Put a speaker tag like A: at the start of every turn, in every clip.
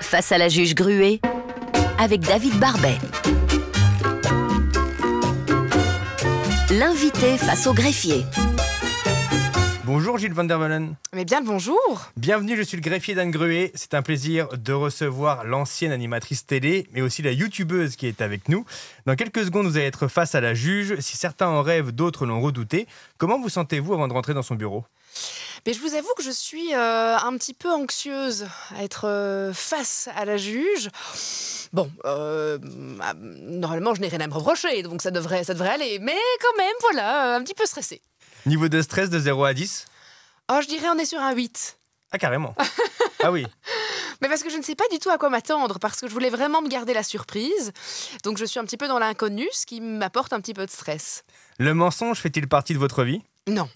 A: Face à la juge Gruet, avec David Barbet. L'invité face au greffier.
B: Bonjour Gilles Van der Meulen.
C: Mais bien le bonjour.
B: Bienvenue, je suis le greffier d'Anne Gruet. C'est un plaisir de recevoir l'ancienne animatrice télé, mais aussi la youtubeuse qui est avec nous. Dans quelques secondes, vous allez être face à la juge. Si certains en rêvent, d'autres l'ont redouté. Comment vous sentez-vous avant de rentrer dans son bureau ?
C: Mais je vous avoue que je suis un petit peu anxieuse à être face à la juge. Bon, normalement, je n'ai rien à me reprocher, donc ça devrait aller. Mais quand même, voilà, un petit peu stressée.
B: Niveau de stress de 0 à 10 ?
C: Oh, je dirais on est sur un 8.
B: Ah, carrément. Ah oui.
C: Mais parce que je ne sais pas du tout à quoi m'attendre, parce que je voulais vraiment me garder la surprise. Donc je suis un petit peu dans l'inconnu, ce qui m'apporte un petit peu de stress.
B: Le mensonge fait-il partie de votre vie ?
C: Non.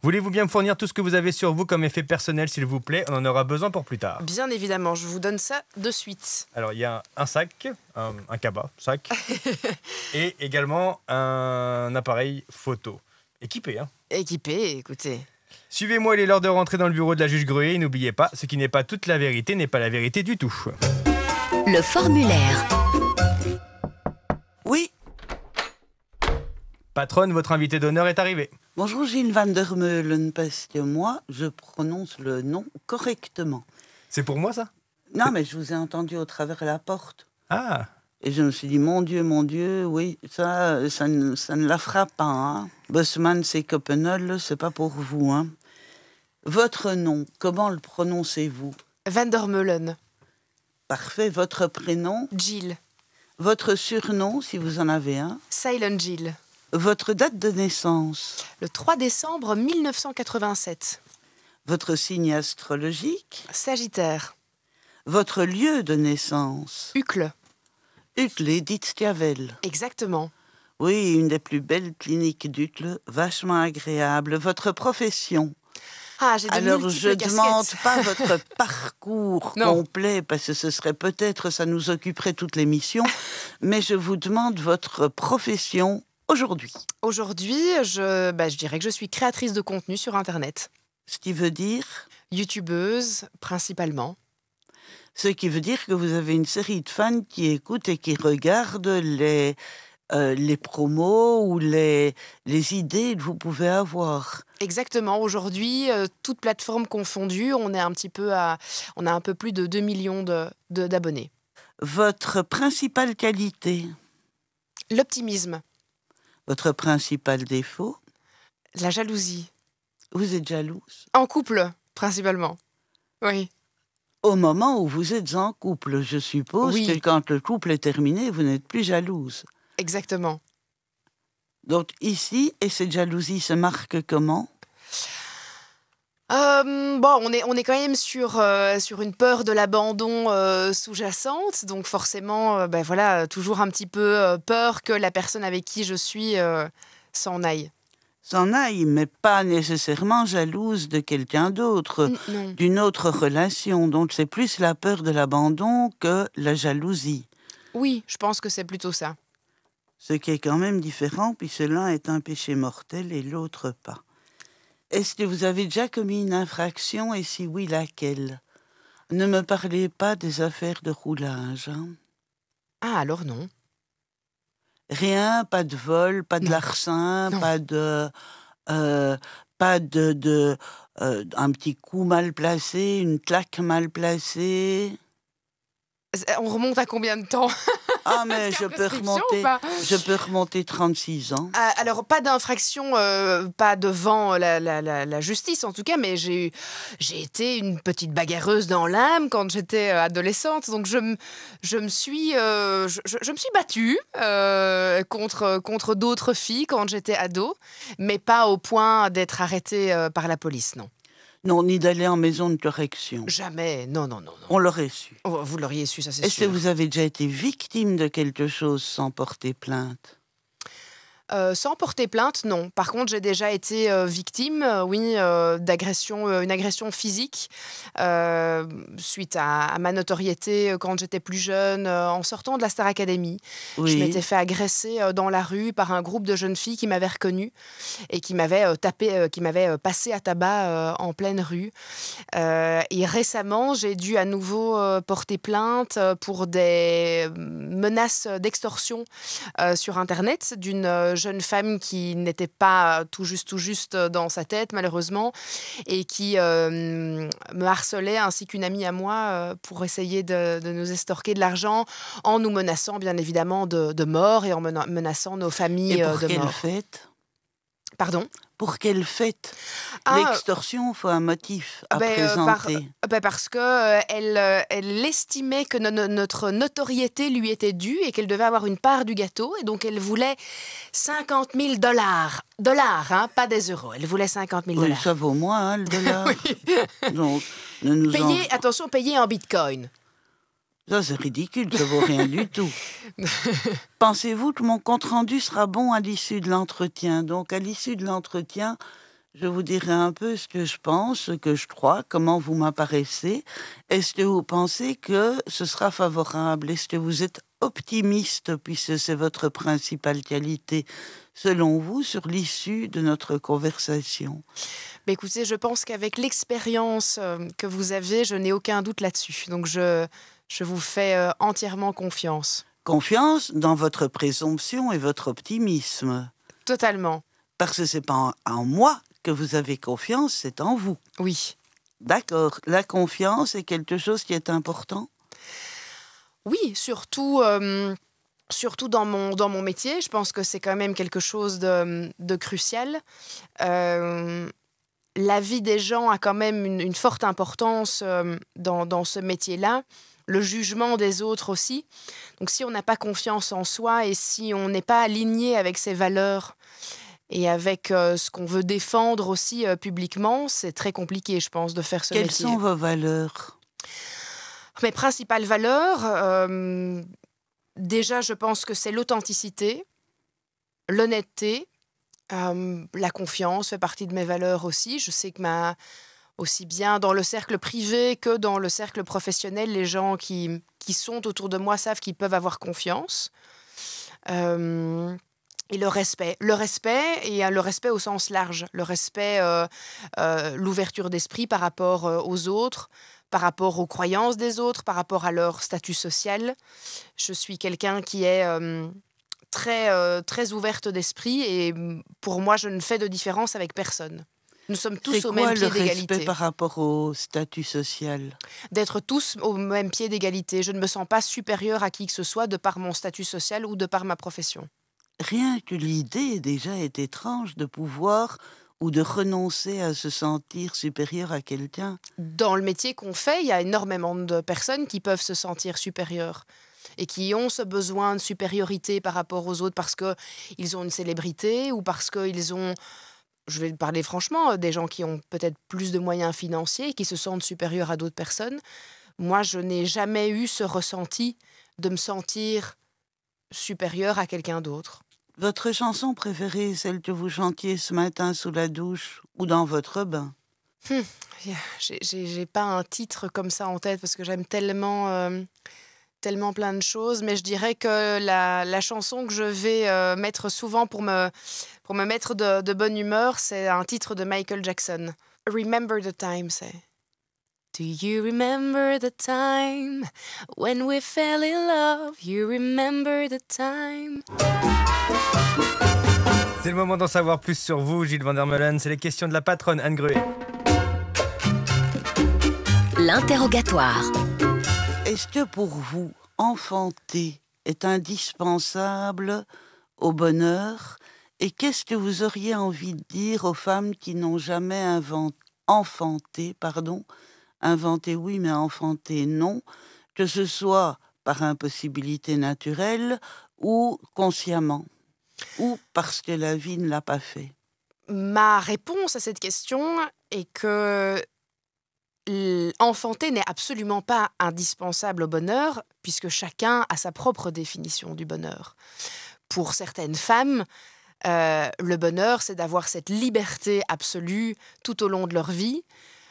B: Voulez-vous bien me fournir tout ce que vous avez sur vous comme effet personnel, s'il vous plaît ? On en aura besoin pour plus tard.
C: Bien évidemment, je vous donne ça de suite.
B: Alors, il y a un sac, un cabas, sac, et également un appareil photo. Équipé, hein ?
C: Équipé, écoutez.
B: Suivez-moi, il est l'heure de rentrer dans le bureau de la juge Gruet. Et n'oubliez pas, ce qui n'est pas toute la vérité n'est pas la vérité du tout.
A: Le formulaire.
D: Oui,
B: Patronne, votre invité d'honneur est arrivé.
D: bonjour Gilles Van der Meulen, parce que moi, je prononce le nom correctement.
B: C'est pour moi, ça ?
D: Non, mais je vous ai entendu au travers la porte.
B: Ah,
D: Et je me suis dit, mon Dieu, oui, ça ne la fera pas. Hein. Bosman, c'est Copenhague, c'est pas pour vous. Hein. Votre nom, comment le prononcez-vous ?
C: Van der Meulen.
D: Parfait, votre prénom,
C: Jill.
D: votre surnom, si vous en avez un,
C: Silent Jill.
D: votre date de naissance,
C: Le 3 décembre 1987.
D: votre signe astrologique,
C: Sagittaire.
D: votre lieu de naissance.
C: Uccle.
D: Uccle, Edith Stiavel.
C: Exactement.
D: Oui, une des plus belles cliniques d'Uccle, vachement agréable. Votre profession.
C: Ah, j'ai de
D: Alors, je
C: multiples casquettes.
D: demande pas votre parcours
C: Non.
D: complet, parce que ce serait peut-être, ça nous occuperait toute l'émission, mais je vous demande votre profession aujourd'hui.
C: Aujourd'hui, je dirais que je suis créatrice de contenu sur Internet.
D: Ce qui veut dire,
C: YouTubeuse, principalement.
D: ce qui veut dire que vous avez une série de fans qui écoutent et qui regardent les promos ou les idées que vous pouvez avoir.
C: Exactement. Aujourd'hui, toutes plateformes confondues, on a un peu plus de 2 millions d'abonnés.
D: Votre principale qualité,
C: L'optimisme,
D: votre principal défaut,
C: la jalousie.
D: vous êtes jalouse.
C: En couple, principalement. Oui.
D: Au moment où vous êtes en couple, je suppose
C: Oui.
D: que quand le couple est terminé, vous n'êtes plus jalouse.
C: Exactement.
D: Donc ici, et cette jalousie se marque comment ?
C: On est quand même sur une peur de l'abandon sous-jacente, donc forcément, toujours un petit peu peur que la personne avec qui je suis s'en aille.
D: S'en aille, mais pas nécessairement jalouse de quelqu'un d'autre,
C: Non.
D: d'une autre relation. Donc c'est plus la peur de l'abandon que la jalousie.
C: Oui, je pense que c'est plutôt ça.
D: Ce qui est quand même différent, puisque l'un est un péché mortel et l'autre pas. Est-ce que vous avez déjà commis une infraction, et si oui, laquelle ? Ne me parlez pas des affaires de roulage. Hein.
C: Ah, alors non.
D: Rien, pas de vol, pas de
C: Non.
D: larcin,
C: Non.
D: pas de un petit coup mal placé, une claque mal placée.
C: On remonte à combien de temps ?
D: Ah, mais
C: Est-ce qu'il y a prescription ou pas ?
D: je peux remonter 36 ans.
C: Alors, pas d'infraction, pas devant la justice en tout cas, mais j'ai été une petite bagarreuse dans l'âme quand j'étais adolescente. Donc, je me suis battue contre d'autres filles quand j'étais ado, mais pas au point d'être arrêtée par la police, non.
D: Non, ni d'aller en maison de correction.
C: Jamais, non.
D: On l'aurait su.
C: Oh, vous l'auriez su, ça c'est
D: Est-ce que
C: sûr.
D: vous avez déjà été victime de quelque chose sans porter plainte ?
C: Sans porter plainte, non. Par contre, j'ai déjà été victime, oui, d'agression, une agression physique suite à ma notoriété quand j'étais plus jeune, en sortant de la Star Academy. Je m'étais
D: Oui.
C: fait agresser dans la rue par un groupe de jeunes filles qui m'avaient reconnue et qui m'avaient qui m'avaient passé à tabac en pleine rue. Et récemment, j'ai dû à nouveau porter plainte pour des menaces d'extorsion sur Internet d'une jeune femme qui n'était pas tout juste dans sa tête, malheureusement, et qui me harcelait, ainsi qu'une amie à moi, pour essayer de nous estorquer de l'argent, en nous menaçant, bien évidemment, de mort et en menaçant nos familles
D: Et pour
C: de
D: quelle
C: mort.
D: fête?
C: Pardon?
D: Pour quelle fête?
C: Ah,
D: L'extorsion, il faut un motif à
C: par
D: présenter.
C: parce que, elle estimait que notre notoriété lui était due et qu'elle devait avoir une part du gâteau et donc elle voulait 50 000 dollars, hein, pas des euros. Elle voulait 50 000
D: Oui, ça vaut moins, hein, le dollar. Donc, ne nous en...
C: Payé en bitcoin.
D: Ça, c'est ridicule, ça vaut rien du tout. Pensez-vous que mon compte-rendu sera bon à l'issue de l'entretien? Donc, à l'issue de l'entretien, je vous dirai un peu ce que je pense, ce que je crois, comment vous m'apparaissez. Est-ce que vous pensez que ce sera favorable? Est-ce que vous êtes optimiste, puisque c'est votre principale qualité, selon vous, sur l'issue de notre conversation?
C: Mais écoutez, je pense qu'avec l'expérience que vous avez, je n'ai aucun doute là-dessus. Donc, je vous fais entièrement confiance.
D: Confiance dans votre présomption et votre optimisme.
C: Totalement.
D: Parce que c'est pas en moi que vous avez confiance, c'est en vous.
C: Oui.
D: D'accord. La confiance est quelque chose qui est important.
C: Oui, surtout dans mon métier. Je pense que c'est quand même quelque chose de crucial. La vie des gens a quand même une forte importance dans ce métier-là. Le jugement des autres aussi. Donc si on n'a pas confiance en soi et si on n'est pas aligné avec ses valeurs et avec ce qu'on veut défendre aussi publiquement, c'est très compliqué, je pense, de faire ce
D: Quelles
C: métier.
D: sont vos valeurs?
C: Mes principales valeurs, déjà, je pense que c'est l'authenticité, l'honnêteté, la confiance fait partie de mes valeurs aussi. Je sais que aussi bien dans le cercle privé que dans le cercle professionnel, les gens qui sont autour de moi savent qu'ils peuvent avoir confiance. Et le respect. Le respect, et le respect au sens large. Le respect, l'ouverture d'esprit par rapport aux autres, par rapport aux croyances des autres, par rapport à leur statut social. Je suis quelqu'un qui est très ouverte d'esprit et pour moi, je ne fais de différence avec personne. Nous sommes tous au même pied
D: C'est quoi le
C: d'égalité.
D: respect par rapport au statut social?
C: D'être tous au même pied d'égalité. Je ne me sens pas supérieure à qui que ce soit de par mon statut social ou de par ma profession.
D: Rien que l'idée déjà est étrange de pouvoir ou de renoncer à se sentir supérieur à quelqu'un.
C: Dans le métier qu'on fait, il y a énormément de personnes qui peuvent se sentir supérieures et qui ont ce besoin de supériorité par rapport aux autres parce qu'ils ont une célébrité ou parce qu'ils ont, je vais parler franchement, des gens qui ont peut-être plus de moyens financiers et qui se sentent supérieurs à d'autres personnes. Moi, je n'ai jamais eu ce ressenti de me sentir supérieure à quelqu'un d'autre.
D: Votre chanson préférée, celle que vous chantiez ce matin sous la douche ou dans votre bain?
C: J'ai pas un titre comme ça en tête parce que j'aime tellement plein de choses, mais je dirais que la chanson que je vais mettre souvent pour me mettre de bonne humeur, c'est un titre de Michael Jackson. Remember the time, c'est. Do you remember the time when we fell in love? You remember the time?
B: C'est le moment d'en savoir plus sur vous, Gilles Van der Meulen. C'est les questions de la patronne Anne Gruet.
A: L'interrogatoire.
D: Est-ce que pour vous, enfanter est indispensable au bonheur? Et qu'est-ce que vous auriez envie de dire aux femmes qui n'ont jamais enfanté, oui, mais enfanté non, que ce soit par impossibilité naturelle ou consciemment, ou parce que la vie ne l'a pas fait?
C: Ma réponse à cette question est que enfanter n'est absolument pas indispensable au bonheur, puisque chacun a sa propre définition du bonheur. Pour certaines femmes, Le bonheur, c'est d'avoir cette liberté absolue tout au long de leur vie,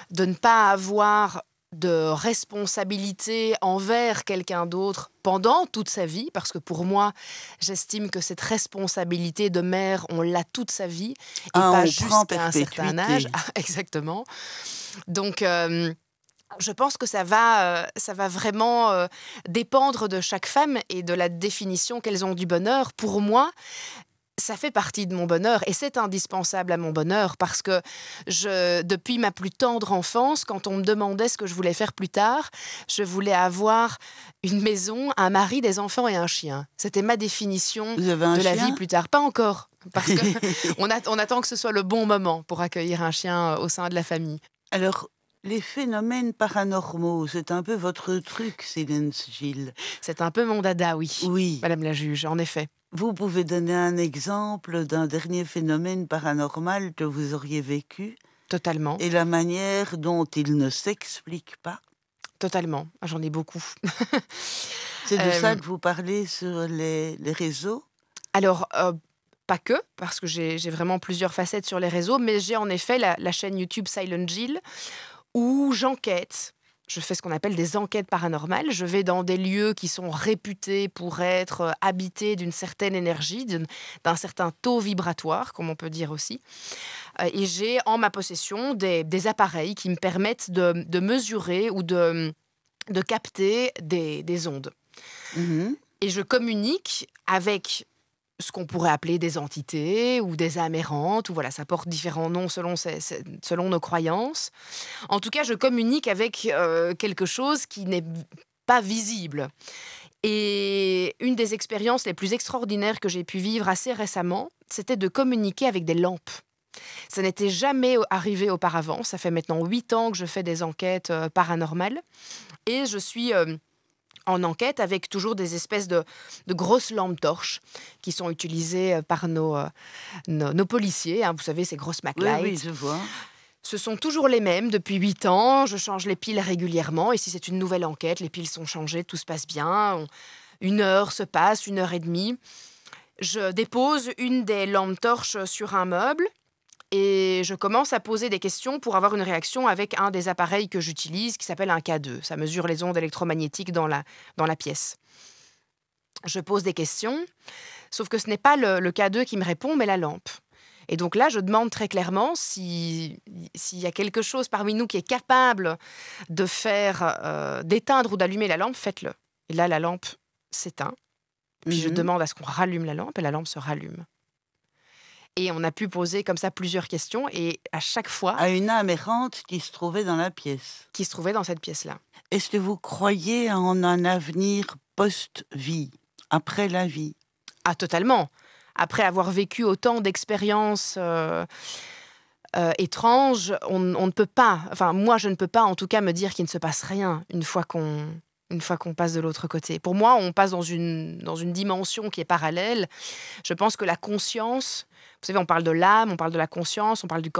C: de ne pas avoir de responsabilité envers quelqu'un d'autre pendant toute sa vie, parce que pour moi, j'estime que cette responsabilité de mère, on l'a toute sa vie, et pas jusqu'à un certain âge. Exactement. Donc, je pense que ça va vraiment dépendre de chaque femme et de la définition qu'elles ont du bonheur. Pour moi, ça fait partie de mon bonheur et c'est indispensable à mon bonheur parce que depuis ma plus tendre enfance, quand on me demandait ce que je voulais faire plus tard, je voulais avoir une maison, un mari, des enfants et un chien. C'était ma définition de la vie plus tard. Pas encore, parce qu'on attend que ce soit le bon moment pour accueillir un chien au sein de la famille.
D: Alors, les phénomènes paranormaux, c'est un peu votre truc, Célence Gilles.
C: C'est un peu mon dada, oui.
D: Oui.
C: Madame la juge, en effet.
D: Vous pouvez donner un exemple d'un dernier phénomène paranormal que vous auriez vécu?
C: Totalement.
D: Et la manière dont il ne s'explique pas?
C: Totalement. J'en ai beaucoup.
D: C'est de ça que vous parlez sur les réseaux?
C: Alors, pas que, parce que j'ai vraiment plusieurs facettes sur les réseaux, mais j'ai en effet la chaîne YouTube Silent Jill, où j'enquête. Je fais ce qu'on appelle des enquêtes paranormales. Je vais dans des lieux qui sont réputés pour être habités d'une certaine énergie, d'un certain taux vibratoire, comme on peut dire aussi. Et j'ai en ma possession des appareils qui me permettent de mesurer ou de capter des ondes.
D: Mmh.
C: Et je communique avec ce qu'on pourrait appeler des entités ou des âmes errantes, ou voilà, ça porte différents noms selon nos croyances. En tout cas, je communique avec quelque chose qui n'est pas visible. Et une des expériences les plus extraordinaires que j'ai pu vivre assez récemment, c'était de communiquer avec des lampes. Ça n'était jamais arrivé auparavant. Ça fait maintenant 8 ans que je fais des enquêtes paranormales. Et je suis en enquête avec toujours des espèces de grosses lampes torches qui sont utilisées par nos policiers. Hein, vous savez, ces grosses MacLight.
D: Oui, je vois.
C: Ce sont toujours les mêmes depuis 8 ans. Je change les piles régulièrement. Et si c'est une nouvelle enquête, les piles sont changées, tout se passe bien. 1 heure se passe, 1 heure et demie. Je dépose une des lampes torches sur un meuble. Et je commence à poser des questions pour avoir une réaction avec un des appareils que j'utilise qui s'appelle un K2. Ça mesure les ondes électromagnétiques dans la pièce. Je pose des questions, sauf que ce n'est pas le K2 qui me répond, mais la lampe. Et donc là, je demande très clairement s'il y a quelque chose parmi nous qui est capable de faire d'éteindre ou d'allumer la lampe, faites-le. Et là, la lampe s'éteint. Puis je demande à ce qu'on rallume la lampe et la lampe se rallume. Et on a pu poser comme ça plusieurs questions et à chaque fois...
D: À une âme errante qui se trouvait dans la pièce.
C: Qui se trouvait dans cette pièce-là.
D: Est-ce que vous croyez en un avenir post-vie, après la vie?
C: Ah, totalement. Après avoir vécu autant d'expériences étranges, on ne peut pas... Enfin, moi, je ne peux pas en tout cas me dire qu'il ne se passe rien une fois qu'on passe de l'autre côté. Pour moi, on passe dans une dimension qui est parallèle. Je pense que la conscience... Vous savez, on parle de l'âme, on parle de la conscience, on parle du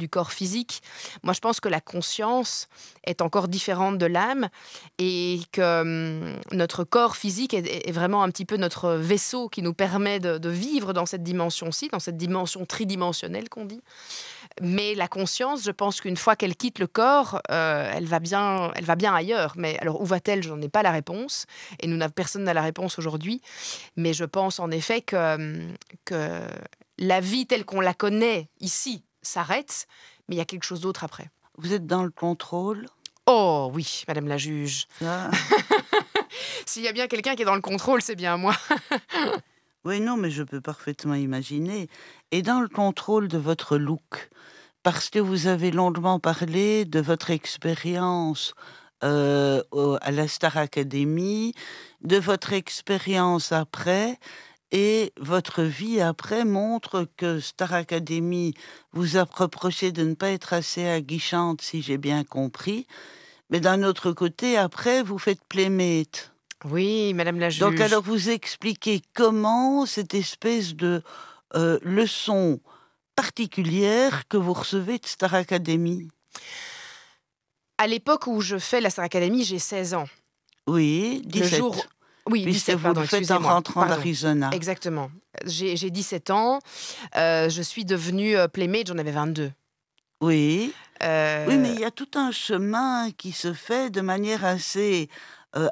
C: corps physique. Moi, je pense que la conscience est encore différente de l'âme et que notre corps physique est vraiment un petit peu notre vaisseau qui nous permet de vivre dans cette dimension-ci, dans cette dimension tridimensionnelle qu'on dit. Mais la conscience, je pense qu'une fois qu'elle quitte le corps, elle va bien ailleurs. Mais alors, où va-t-elle? Je n'en ai pas la réponse. Et personne n'a la réponse aujourd'hui. Mais je pense en effet que la vie telle qu'on la connaît ici s'arrête, mais il y a quelque chose d'autre après.
D: Vous êtes dans le contrôle?
C: Oh oui, Madame la juge.
D: Ah.
C: S'il y a bien quelqu'un qui est dans le contrôle, c'est bien moi.
D: Oui, non, mais je peux parfaitement imaginer. Et dans le contrôle de votre look, parce que vous avez longuement parlé de votre expérience à la Star Academy, de votre expérience après, et votre vie après montre que Star Academy vous a reproché de ne pas être assez aguichante, si j'ai bien compris. Mais d'un autre côté, après, vous faites Playmate.
C: Oui, Madame la juge.
D: Donc alors, vous expliquez comment cette espèce de leçon particulière que vous recevez de Star Academy.
C: À l'époque où je fais la Star Academy, j'ai 16 ans.
D: Oui, 17.
C: Oui,
D: puisque
C: 17,
D: vous
C: pardon,
D: le faites en
C: excusez-moi.
D: rentrant
C: Pardon.
D: d'Arizona.
C: Exactement. J'ai 17 ans. Je suis devenue Playmate, j'en avais 22.
D: Oui. Oui, mais
C: Euh,
D: il y a tout un chemin qui se fait de manière assez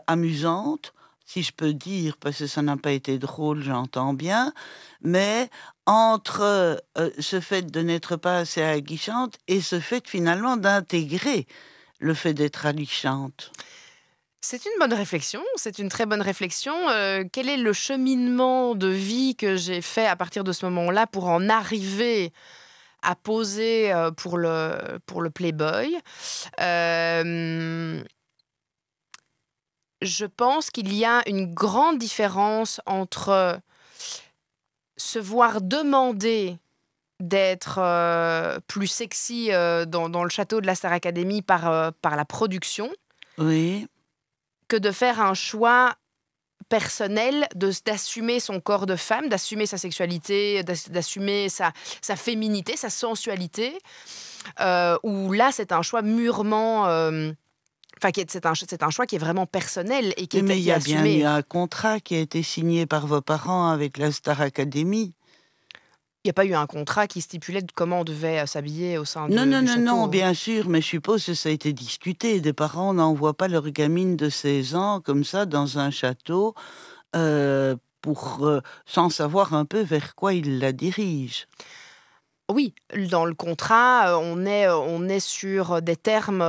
D: amusante, si je peux dire, parce que ça n'a pas été drôle, j'entends bien, mais entre ce fait de n'être pas assez aguichante et ce fait finalement d'intégrer le fait d'être aguichante.
C: C'est une bonne réflexion, c'est une très bonne réflexion. Quel est le cheminement de vie que j'ai fait à partir de ce moment-là pour en arriver à poser pour le Playboy? Euh, je pense qu'il y a une grande différence entre se voir demander d'être plus sexy dans le château de la Star Academy par la production
D: Oui,
C: que de faire un choix personnel d'assumer son corps de femme, d'assumer sa sexualité, d'assumer sa féminité, sa sensualité, où là, c'est un choix mûrement... Enfin, c'est un choix qui est vraiment personnel et qui
D: oui, mais il
C: qui
D: y
C: est
D: a bien eu
C: assumé.
D: un contrat qui a été signé par vos parents avec la Star Academy.
C: Il n'y a pas eu un contrat qui stipulait de comment on devait s'habiller au sein
D: Non, non,
C: du
D: non, non,
C: château.
D: bien sûr, mais je suppose que ça a été discuté. Des parents n'envoient pas leur gamine de 16 ans comme ça dans un château sans savoir un peu vers quoi ils la dirigent.
C: Oui, dans le contrat, on est sur des termes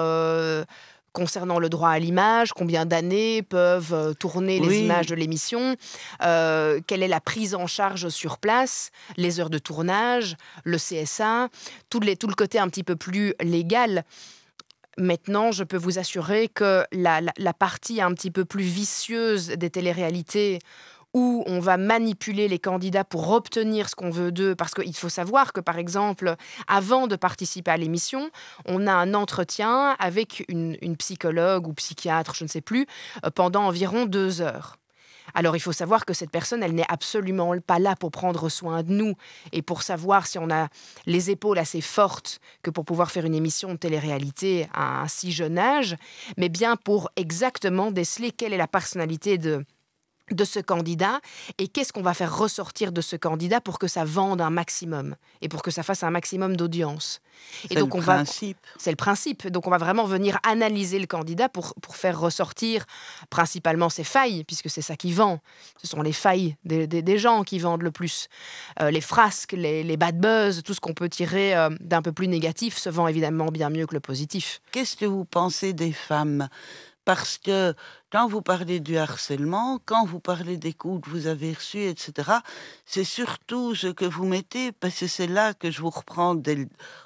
C: concernant le droit à l'image, combien d'années peuvent tourner les images
D: Oui,
C: de l'émission, quelle est la prise en charge sur place, les heures de tournage, le CSA, tout le côté un petit peu plus légal. Maintenant, je peux vous assurer que la partie un petit peu plus vicieuse des téléréalités, où on va manipuler les candidats pour obtenir ce qu'on veut d'eux, parce qu'il faut savoir que, par exemple, avant de participer à l'émission, on a un entretien avec une psychologue ou psychiatre, je ne sais plus, pendant environ 2 heures. Alors, il faut savoir que cette personne, elle n'est absolument pas là pour prendre soin de nous et pour savoir si on a les épaules assez fortes que pour pouvoir faire une émission de télé-réalité à un si jeune âge, mais bien pour exactement déceler quelle est la personnalité de ce candidat et qu'est-ce qu'on va faire ressortir de ce candidat pour que ça vende un maximum et pour que ça fasse un maximum d'audience. Et
D: c'est le
C: donc
D: principe.
C: c'est le principe. Donc on va vraiment venir analyser le candidat pour faire ressortir principalement ses failles, puisque c'est ça qui vend. Ce sont les failles des gens qui vendent le plus. Les frasques, les bad buzz, tout ce qu'on peut tirer d'un peu plus négatif se vend évidemment bien mieux que le positif.
D: Qu'est-ce que vous pensez des femmes? Parce que quand vous parlez du harcèlement, quand vous parlez des coups que vous avez reçus, etc., c'est surtout ce que vous mettez, parce que c'est là que je vous reprends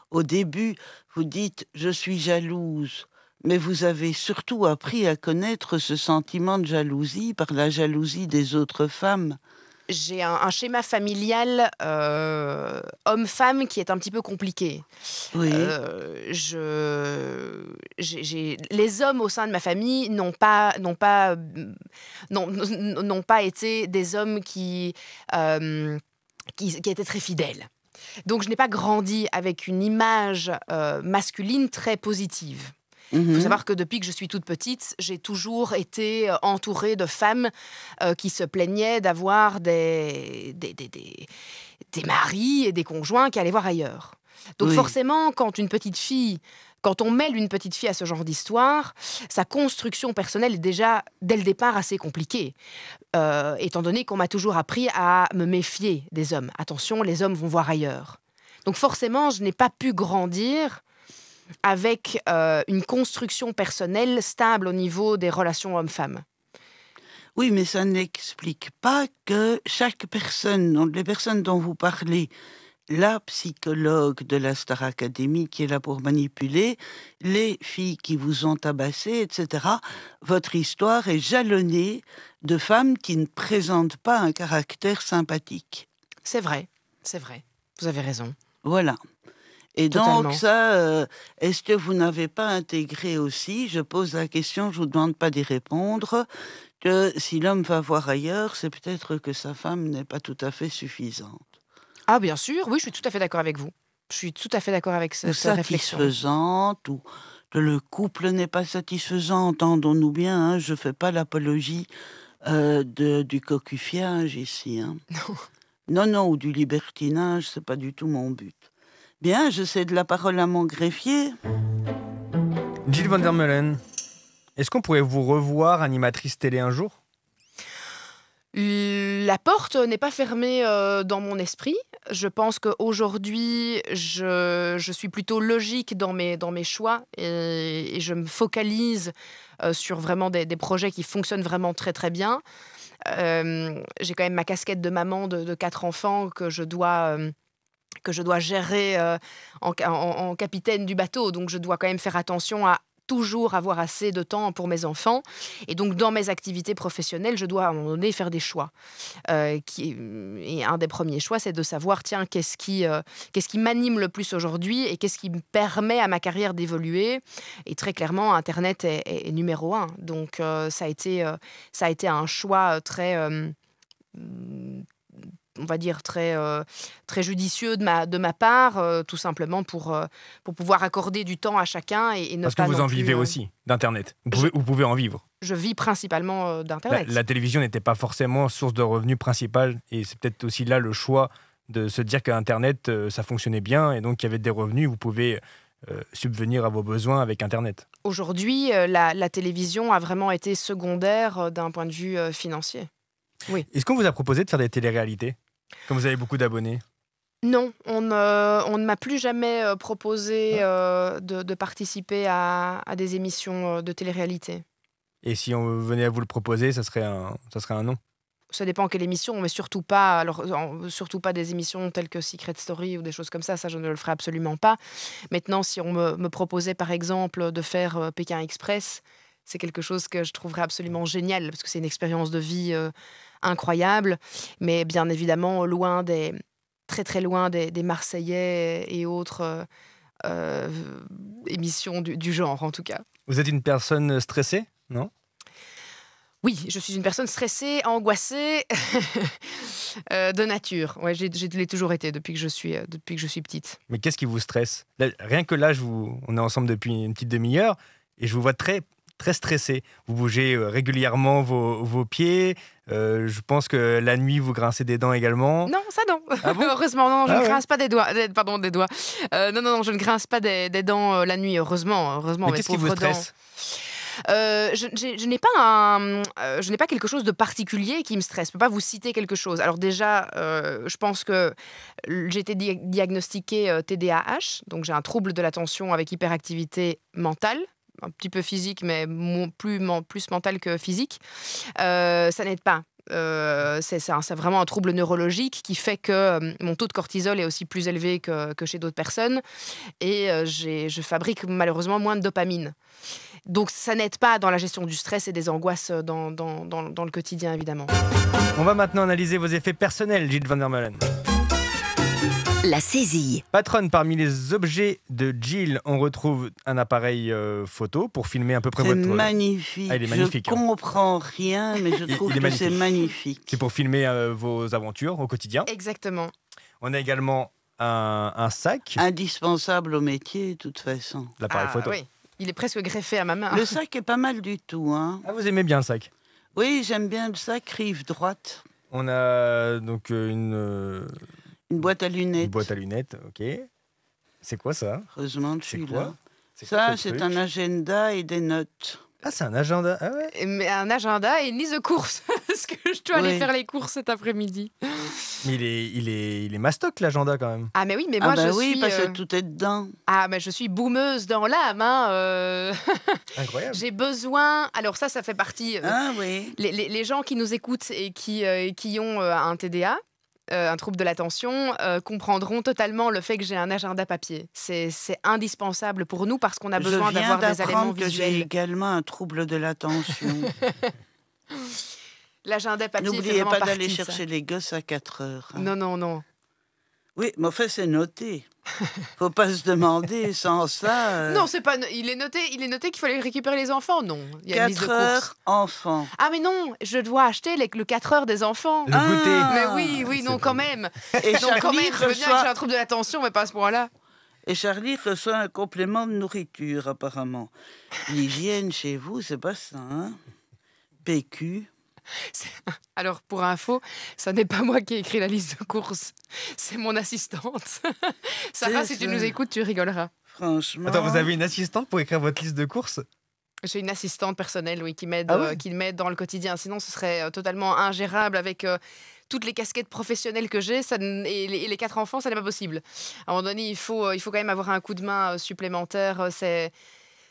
D: au début. Vous dites « je suis jalouse ». Mais vous avez surtout appris à connaître ce sentiment de jalousie par la jalousie des autres femmes.
C: J'ai un schéma familial homme-femme qui est un petit peu compliqué.
D: Oui,
C: Les hommes au sein de ma famille n'ont pas été des hommes qui étaient très fidèles. Donc je n'ai pas grandi avec une image masculine très positive. Il faut savoir que depuis que je suis toute petite, j'ai toujours été entourée de femmes qui se plaignaient d'avoir des maris et des conjoints qui allaient voir ailleurs. Donc
D: oui.
C: forcément, quand on mêle une petite fille à ce genre d'histoire, sa construction personnelle est déjà, dès le départ, assez compliquée. Étant donné qu'on m'a toujours appris à me méfier des hommes. Attention, les hommes vont voir ailleurs. Donc forcément, je n'ai pas pu grandir avec une construction personnelle stable au niveau des relations hommes-femmes.
D: Oui, mais ça n'explique pas que chaque personne, donc les personnes dont vous parlez, la psychologue de la Star Academy qui est là pour manipuler, les filles qui vous ont tabassé, etc. Votre histoire est jalonnée de femmes qui ne présentent pas un caractère sympathique.
C: C'est vrai. Vous avez raison.
D: Voilà. Et
C: Totalement.
D: donc ça, est-ce que vous n'avez pas intégré aussi, je pose la question, je ne vous demande pas d'y répondre, que si l'homme va voir ailleurs, c'est peut-être que sa femme n'est pas tout à fait suffisante.
C: Ah bien sûr, oui, je suis tout à fait d'accord avec vous. Je suis tout à fait d'accord avec
D: Ou
C: cette réflexion.
D: satisfaisante, ou que le couple n'est pas satisfaisant, entendons-nous bien, hein, je ne fais pas l'apologie Du cocufiage ici. Hein. Non, ou du libertinage, c'est pas du tout mon but. Bien, je cède la parole à mon greffier.
B: Jill van der Meulen, est-ce qu'on pourrait vous revoir animatrice télé un jour ?
C: La porte n'est pas fermée dans mon esprit. Je pense qu'aujourd'hui, je suis plutôt logique dans mes choix et je me focalise sur vraiment des projets qui fonctionnent vraiment très très bien. J'ai quand même ma casquette de maman de 4 enfants que je dois gérer en capitaine du bateau. Donc je dois quand même faire attention à toujours avoir assez de temps pour mes enfants. Et donc, dans mes activités professionnelles, je dois à un moment donné faire des choix. Et un des premiers choix, c'est de savoir, tiens, qu'est-ce qui m'anime le plus aujourd'hui et qu'est-ce qui me permet à ma carrière d'évoluer. Et très clairement, Internet est numéro 1. Donc, ça a été un choix très... on va dire très judicieux de ma part, tout simplement pour pouvoir accorder du temps à chacun et ne
B: Parce
C: pas
B: que vous
C: non
B: en
C: plus,
B: vivez aussi d'Internet. Vous pouvez en vivre.
C: Je vis principalement d'Internet.
B: La télévision n'était pas forcément source de revenus principale et c'est peut-être aussi là le choix de se dire qu'Internet, ça fonctionnait bien et donc il y avait des revenus, vous pouvez subvenir à vos besoins avec Internet.
C: Aujourd'hui, la télévision a vraiment été secondaire d'un point de vue financier. Oui.
B: Est-ce qu'on vous a proposé de faire des téléréalités, comme vous avez beaucoup d'abonnés ?
C: Non, on ne m'a plus jamais proposé de participer à des émissions de télé-réalité.
B: Et si on venait à vous le proposer, ça serait un non ?
C: Ça dépend quelle émission, mais surtout pas des émissions telles que Secret Story ou des choses comme ça. Ça, je ne le ferai absolument pas. Maintenant, si on me proposait, par exemple, de faire Pékin Express, c'est quelque chose que je trouverais absolument génial, parce que c'est une expérience de vie incroyable, mais bien évidemment très très loin des Marseillais et autres émissions du genre, en tout cas.
B: Vous êtes une personne stressée, non ?
C: Oui, je suis une personne stressée, angoissée, de nature. Ouais, je l'ai toujours été depuis que je suis petite.
B: Mais qu'est-ce qui vous stresse ? Là, rien que là, on est ensemble depuis une petite demi-heure et je vous vois très très stressé. Vous bougez régulièrement vos pieds. Je pense que la nuit, vous grincez des dents également.
C: Non, ça non.
B: Ah bon ?
C: Heureusement, non, je ne
B: ouais.
C: grince pas des doigts. Pardon, des doigts. Non, je ne grince pas des dents la nuit, heureusement.
B: Mais qu'est-ce qui vous stresse ?
C: Je n'ai pas quelque chose de particulier qui me stresse. Je ne peux pas vous citer quelque chose. Alors déjà, je pense que j'ai été diagnostiquée TDAH, donc j'ai un trouble de l'attention avec hyperactivité mentale. Un petit peu physique, mais plus mental que physique. Ça n'aide pas. C'est vraiment un trouble neurologique qui fait que mon taux de cortisol est aussi plus élevé que chez d'autres personnes. Et je fabrique malheureusement moins de dopamine. Donc ça n'aide pas dans la gestion du stress et des angoisses dans le quotidien, évidemment.
B: On va maintenant analyser vos effets personnels, Jill van der Meulen.
A: La saisie.
B: Patronne, parmi les objets de Jill, on retrouve un appareil photo pour filmer à peu près votre...
D: C'est magnifique.
B: Ah, il est magnifique.
D: Je comprends rien, mais je trouve que c'est magnifique.
B: C'est pour filmer vos aventures au quotidien.
C: Exactement.
B: On a également un sac.
D: Indispensable au métier, de toute façon.
B: L'appareil photo.
C: Oui. Il est presque greffé à ma main.
D: Le sac est pas mal du tout. Hein.
B: Ah, vous aimez bien le sac ?
D: Oui, j'aime bien le sac, rive droite.
B: On a donc une
D: boîte à lunettes.
B: Une boîte à lunettes, ok. C'est quoi ça ?
D: Heureusement que je suis là.
B: Ça,
D: c'est un agenda et des notes.
B: Ah, c'est un agenda. Ah ouais.
C: Mais un agenda et une liste de courses. Parce que je dois aller faire les courses cet après-midi.
B: Mais il est mastoc, l'agenda, quand même.
C: Ah, mais oui, mais moi, je suis...
D: parce que tout est dedans.
C: Ah, mais je suis boumeuse dans l'âme.
B: Incroyable.
C: J'ai besoin... Alors ça fait partie...
D: Ah oui.
C: Les gens qui nous écoutent et qui ont un TDA, un trouble de l'attention, comprendront totalement le fait que j'ai un agenda papier. C'est indispensable pour nous parce qu'on a besoin d'avoir des éléments visuels.
D: J'ai également un trouble de l'attention.
C: L'agenda papier.
D: N'oubliez pas d'aller chercher les gosses à 4 heures.
C: Hein. Non.
D: Oui, mais enfin, c'est noté. Faut pas se demander sans ça.
C: Non, c'est pas. Il est noté qu'il fallait récupérer les enfants. Non. Il y a
D: 4 heures enfants.
C: Ah, mais non, je dois acheter le 4 heures des enfants.
B: Le goûter.
C: Mais oui, non, quand même.
D: Et
C: non, quand même, je veux bien que j'ai un trouble de l'attention, mais pas à ce point-là.
D: Et Charlie reçoit un complément de nourriture, apparemment. L'hygiène chez vous, c'est pas ça, hein ? PQ.
C: Alors, pour info, ça n'est pas moi qui ai écrit la liste de courses, c'est mon assistante. Sarah, si tu nous écoutes, tu rigoleras.
D: Franchement.
B: Attends, vous avez une assistante pour écrire votre liste de courses?
C: J'ai une assistante personnelle, oui, qui m'aide
B: Ah ouais
C: qui m'aide dans le quotidien. Sinon, ce serait totalement ingérable avec toutes les casquettes professionnelles que j'ai et les 4 enfants, ça n'est pas possible. À un moment donné, il faut quand même avoir un coup de main supplémentaire.
B: C'est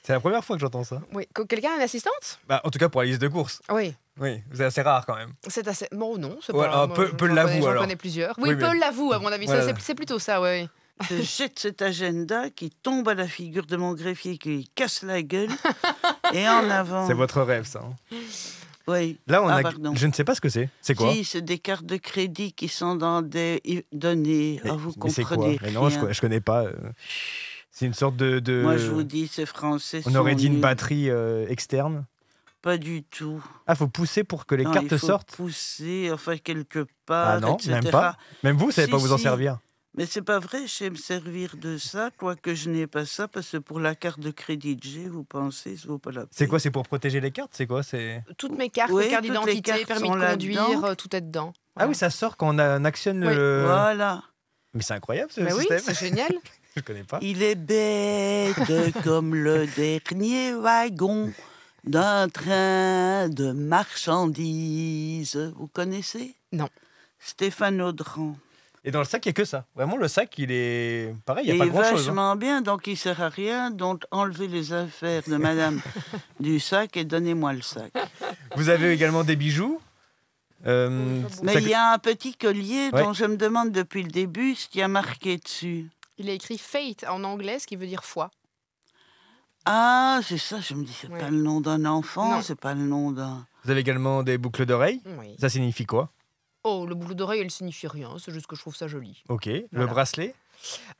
B: la première fois que j'entends ça.
C: Oui. Quelqu'un a une assistante?
B: Bah, en tout cas, pour la liste de courses.
C: Oui.
B: Oui, c'est assez rare quand même.
C: C'est assez. Bon, non, c'est
B: Ouais,
C: pas.
B: alors,
C: moi,
B: Paul l'avoue,
C: j'en
B: alors.
C: connais plusieurs. Oui,
B: Oui, mais-
C: Paul l'avoue, à mon avis.
B: Voilà.
C: C'est plutôt ça, oui.
D: Je jette cet agenda qui tombe à la figure de mon greffier qui lui casse la gueule. Et en avant.
B: C'est votre rêve, ça. Hein.
D: Oui.
B: Là,
D: pardon.
B: je ne sais pas ce que c'est. C'est quoi?
D: Si, c'est des cartes de crédit qui sont dans des données.
B: Mais,
D: Vous
B: mais c'est quoi?
D: comprenez
B: Mais non,
D: rien.
B: je connais pas. C'est une sorte de...
D: Moi, je vous dis, ces Français
B: On aurait
D: sont
B: dit une
D: nuls.
B: batterie externe.
D: Pas du tout.
B: Ah, faut pousser pour que les
D: Non,
B: cartes
D: il faut
B: sortent?
D: pousser, enfin, quelque part,
B: Ah non,
D: etc.
B: même pas. Même vous savez
D: Si,
B: pas vous en
D: si.
B: servir.
D: Mais c'est pas vrai, je sais me servir de ça, quoique je n'ai pas ça, parce que pour la carte de crédit que j'ai, vous pensez, ça vaut pas la peine.
B: C'est quoi? C'est pour protéger les cartes? C'est quoi?
C: Toutes mes cartes,
D: Oui,
C: mes cartes
D: toutes les
C: d'identité,
D: cartes
C: permis
D: sont
C: de conduire,
D: là-dedans.
C: tout est dedans.
B: Ah oui, ça sort quand on actionne
C: Oui.
B: le...
D: Voilà.
B: Mais c'est incroyable ce
C: Mais oui,
B: système.
C: c'est génial.
B: Je connais pas.
D: Il est bête comme le dernier wagon d'un train de marchandises. Vous connaissez?
C: Non.
D: Stéphane Audran.
B: Et dans le sac, il n'y a que ça. Vraiment, le sac, il est... Pareil, il
D: Il
B: n'y a
D: est
B: pas grand-chose.
D: vachement bien, donc il sert à rien. Donc enlevez les affaires de madame du sac et donnez-moi le sac.
B: Vous avez également des bijoux.
D: Mais il y a un petit collier
B: Ouais.
D: dont je me demande depuis le début ce qu'il y a marqué dessus.
C: Il est écrit Fate en anglais, ce qui veut dire foi.
D: Ah, c'est ça, je me dis, c'est
C: Ouais.
D: pas le nom d'un enfant,
C: Non.
D: c'est pas le nom d'un...
B: Vous avez également des boucles d'oreilles.
C: Oui.
B: Ça signifie quoi?
C: Oh, le boucle d'oreille, elle signifie rien. C'est juste que je trouve ça joli.
B: Ok. Le
C: Voilà.
B: bracelet.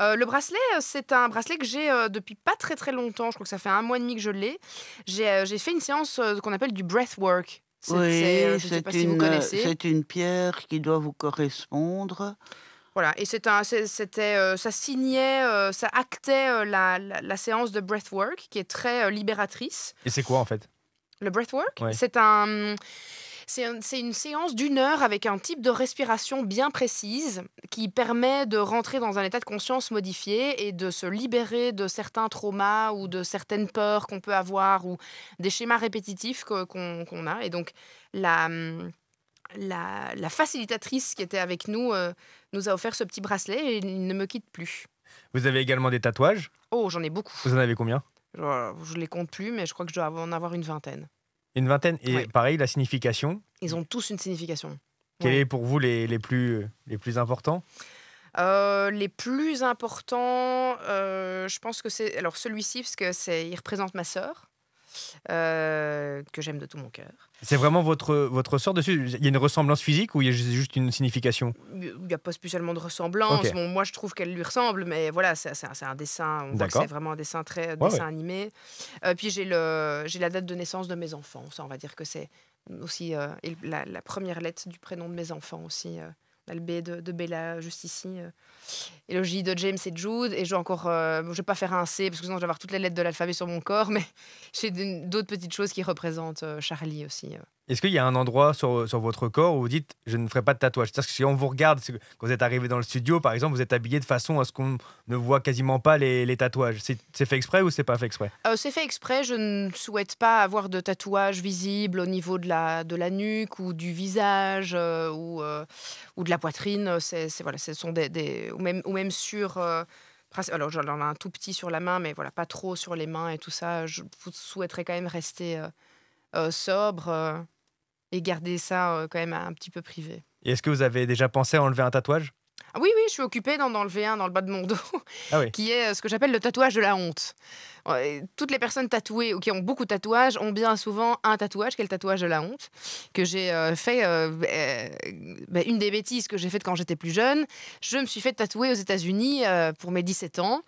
C: Le bracelet, c'est un bracelet que j'ai depuis pas très très longtemps. Je crois que ça fait 1 mois et demi que je l'ai. J'ai fait une séance qu'on appelle du breathwork. Je ne sais pas si vous connaissez.
D: c'est une pierre qui doit vous correspondre.
C: Voilà, et ça signait, ça actait la séance de breathwork qui est très libératrice.
B: Et c'est quoi en fait?
C: Le breathwork,
B: Ouais.
C: c'est une séance d'1 heure avec un type de respiration bien précise qui permet de rentrer dans un état de conscience modifié et de se libérer de certains traumas ou de certaines peurs qu'on peut avoir ou des schémas répétitifs qu'on a. Et donc, la facilitatrice qui était avec nous nous a offert ce petit bracelet et il ne me quitte plus.
B: Vous avez également des tatouages.
C: Oh, j'en ai beaucoup.
B: Vous en avez combien?
C: Je les compte plus, mais je crois que je dois en avoir une vingtaine.
B: Une vingtaine. Et
C: Ouais.
B: pareil, la signification.
C: Ils ont tous une signification.
B: Quels
C: Ouais.
B: est pour vous les plus importants?
C: Les plus importants, je pense que c'est... Alors celui-ci, parce que il représente ma sœur, que j'aime de tout mon cœur.
B: C'est vraiment votre sœur dessus? Il y a une ressemblance physique ou il y a juste une signification?
C: Il n'y a pas spécialement de ressemblance.
B: Ok.
C: Bon, moi, je trouve qu'elle lui ressemble, mais voilà, c'est un dessin. On voit que
B: D'accord.
C: c'est vraiment un dessin très
B: Ouais,
C: dessin animé. Puis j'ai la date de naissance de mes enfants. Ça, on va dire que c'est aussi et la première lettre du prénom de mes enfants aussi. On a le B de Bella juste ici. Et le J de James et Jude. Et je ne vais pas faire un C parce que sinon je vais avoir toutes les lettres de l'alphabet sur mon corps. Mais j'ai d'autres petites choses qui représentent Charlie aussi.
B: Est-ce qu'il y a un endroit sur votre corps où vous dites je ne ferai pas de tatouage? C'est-à-dire que si on vous regarde, quand vous êtes arrivé dans le studio, par exemple, vous êtes habillé de façon à ce qu'on ne voit quasiment pas les tatouages. C'est fait exprès ou c'est pas fait exprès?
C: C'est fait exprès. Je ne souhaite pas avoir de tatouage visible au niveau de la nuque ou du visage ou de la poitrine. Voilà, ce sont ou même sur. Alors, j'en ai un tout petit sur la main, mais voilà, pas trop sur les mains et tout ça. Je souhaiterais quand même rester sobre et garder ça quand même un petit peu privé.
B: Et est-ce que vous avez déjà pensé à enlever un tatouage?
C: Ah oui, je suis occupée d'en enlever un dans le bas de mon dos,
B: Ah oui.
C: qui est ce que j'appelle le tatouage de la honte. Toutes les personnes tatouées ou qui ont beaucoup de tatouages ont bien souvent un tatouage, qui est le tatouage de la honte, que j'ai fait. Une des bêtises que j'ai faites quand j'étais plus jeune, je me suis fait tatouer aux États-Unis pour mes 17 ans.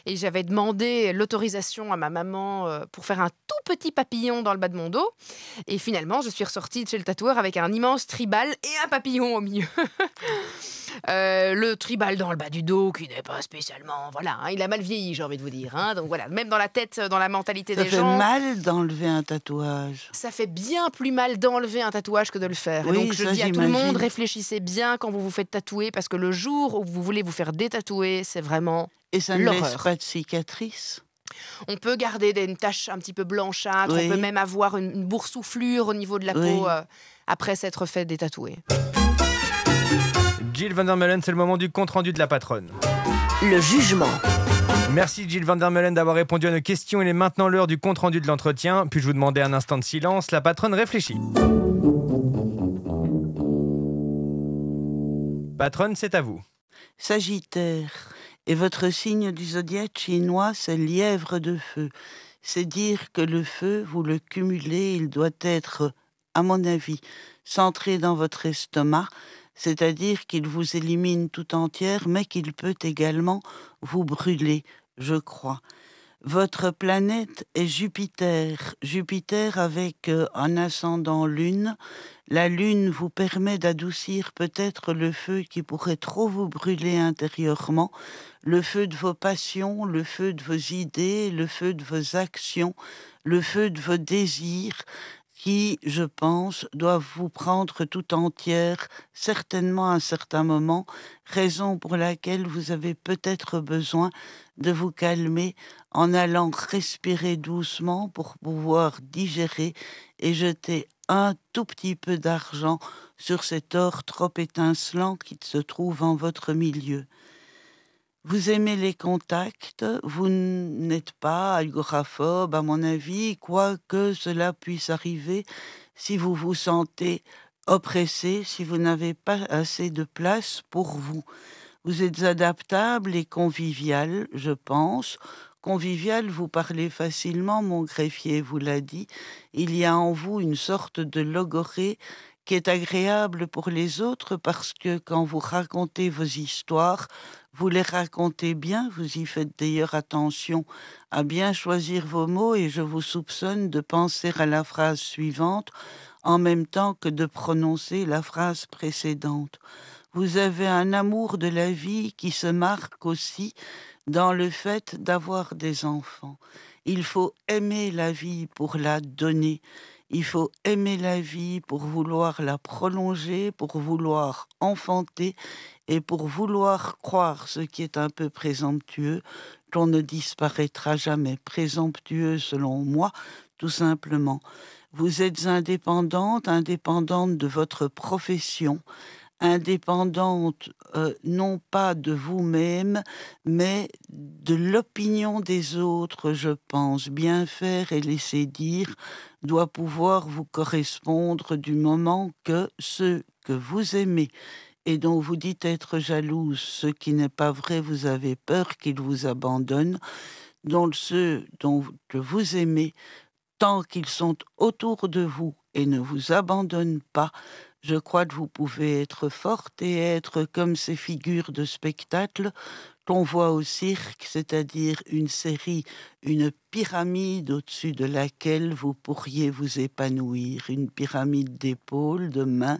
C: Et j'avais demandé l'autorisation à ma maman pour faire un tout petit papillon dans le bas de mon dos. Et finalement, je suis ressortie de chez le tatoueur avec un immense tribal et un papillon au milieu. Le tribal dans le bas du dos, qui n'est pas spécialement... Voilà, hein, il a mal vieilli, j'ai envie de vous dire. Hein, donc voilà, même dans la tête, dans la mentalité
D: Ça
C: des
D: fait
C: gens...
D: mal d'enlever un tatouage.
C: Ça fait bien plus mal d'enlever un tatouage que de le faire.
D: Oui,
C: et donc je
D: ça,
C: dis à tout le monde,
D: j'imagine.
C: réfléchissez bien quand vous vous faites tatouer, parce que le jour où vous voulez vous faire détatouer, c'est vraiment...
D: Et ça ne laisse
C: l'horreur.
D: pas de cicatrices.
C: On peut garder une tache un petit peu blanchâtre,
D: Oui.
C: on peut même avoir une boursouflure au niveau de la
D: Oui.
C: peau après s'être fait détatouer.
B: Jill Van der Meulen, c'est le moment du compte-rendu de la patronne.
A: Le jugement.
B: Merci Jill Van der Meulen d'avoir répondu à nos questions. Il est maintenant l'heure du compte-rendu de l'entretien. Puis-je vous demander un instant de silence? La patronne réfléchit. Patronne, c'est à vous.
D: Sagittaire. Et votre signe du zodiaque chinois, c'est lièvre de feu. C'est dire que le feu, vous le cumulez, il doit être, à mon avis, centré dans votre estomac, c'est-à-dire qu'il vous élimine tout entière, mais qu'il peut également vous brûler, je crois. Votre planète est Jupiter. Jupiter avec un ascendant lune. La lune vous permet d'adoucir peut-être le feu qui pourrait trop vous brûler intérieurement, le feu de vos passions, le feu de vos idées, le feu de vos actions, le feu de vos désirs, qui, je pense, doivent vous prendre tout entière, certainement à un certain moment, raison pour laquelle vous avez peut-être besoin de vous calmer en allant respirer doucement pour pouvoir digérer et jeter un tout petit peu d'argent sur cet or trop étincelant qui se trouve en votre milieu. Vous aimez les contacts, vous n'êtes pas agoraphobe à mon avis, quoique cela puisse arriver si vous vous sentez oppressé, si vous n'avez pas assez de place pour vous. Vous êtes adaptable et convivial, je pense. Convivial, vous parlez facilement, mon greffier vous l'a dit. Il y a en vous une sorte de logorée qui est agréable pour les autres parce que quand vous racontez vos histoires, vous les racontez bien, vous y faites d'ailleurs attention à bien choisir vos mots et je vous soupçonne de penser à la phrase suivante en même temps que de prononcer la phrase précédente. Vous avez un amour de la vie qui se marque aussi dans le fait d'avoir des enfants. Il faut aimer la vie pour la donner. Il faut aimer la vie pour vouloir la prolonger, pour vouloir enfanter et pour vouloir croire, ce qui est un peu présomptueux, qu'on ne disparaîtra jamais. Présomptueux selon moi, tout simplement. Vous êtes indépendante de votre profession, indépendante non pas de vous-même, mais de l'opinion des autres, je pense. Bien faire et laisser dire doit pouvoir vous correspondre du moment que ceux que vous aimez et dont vous dites être jalouse, ce qui n'est pas vrai, vous avez peur qu'ils vous abandonnent, donc ceux que vous aimez, tant qu'ils sont autour de vous et ne vous abandonnent pas, je crois que vous pouvez être forte et être comme ces figures de spectacle qu'on voit au cirque, c'est-à-dire une série, une pyramide au-dessus de laquelle vous pourriez vous épanouir, une pyramide d'épaules, de mains,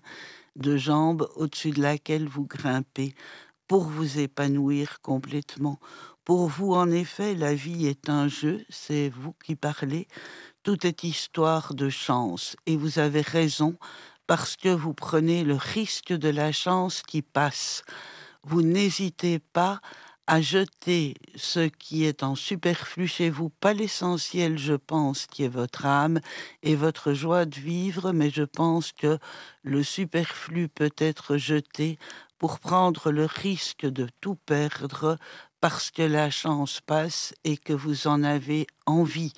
D: de jambes au-dessus de laquelle vous grimpez pour vous épanouir complètement. Pour vous, en effet, la vie est un jeu, c'est vous qui parlez, tout est histoire de chance et vous avez raison parce que vous prenez le risque de la chance qui passe. Vous n'hésitez pas à jeter ce qui est en superflu chez vous, pas l'essentiel, je pense, qui est votre âme et votre joie de vivre, mais je pense que le superflu peut être jeté pour prendre le risque de tout perdre parce que la chance passe et que vous en avez envie.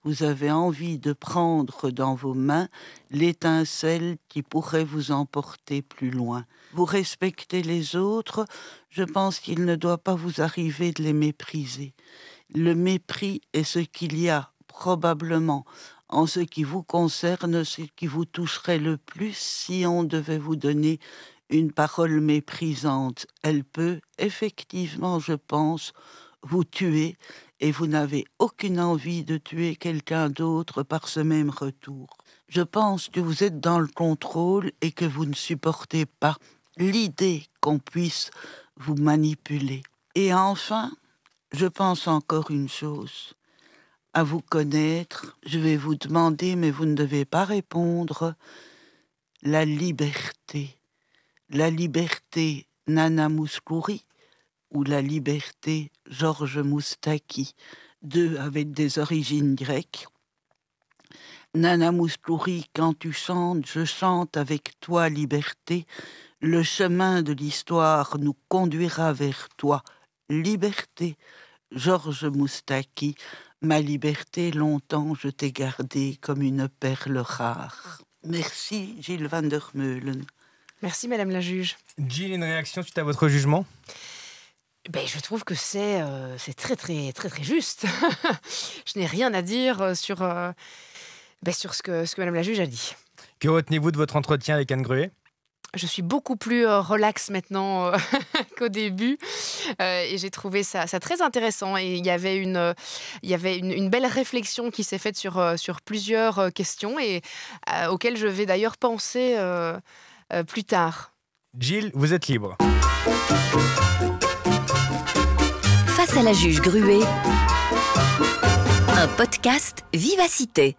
D: Vous avez envie de prendre dans vos mains l'étincelle qui pourrait vous emporter plus loin. Vous respectez les autres, je pense qu'il ne doit pas vous arriver de les mépriser. Le mépris est ce qu'il y a probablement en ce qui vous concerne, ce qui vous toucherait le plus si on devait vous donner une parole méprisante. Elle peut effectivement, je pense, vous tuer et vous n'avez aucune envie de tuer quelqu'un d'autre par ce même retour. Je pense que vous êtes dans le contrôle et que vous ne supportez pas l'idée qu'on puisse vous manipuler. Et enfin, je pense encore une chose. À vous connaître, je vais vous demander, mais vous ne devez pas répondre, la liberté. La liberté Nana Mouskouri ou la liberté Georges Moustaki, deux avec des origines grecques. Nana Mouskouri, quand tu chantes, je chante avec toi, liberté. Le chemin de l'histoire nous conduira vers toi, liberté. Georges Moustaki, ma liberté, longtemps je t'ai gardée comme une perle rare. Merci, Gilles van der Meulen.
C: Merci, Madame la juge.
B: Gilles, une réaction suite à votre jugement?
C: Je trouve que c'est très, très, très, très juste. Je n'ai rien à dire sur ce que Madame la juge a dit.
B: Que retenez-vous de votre entretien avec Anne Gruet?
C: Je suis beaucoup plus relax maintenant qu'au début et j'ai trouvé ça très intéressant. Et il y avait une belle réflexion qui s'est faite sur plusieurs questions et auxquelles je vais d'ailleurs penser plus tard.
B: Gilles, vous êtes libre.
A: Face à la juge Gruet, un podcast Vivacité.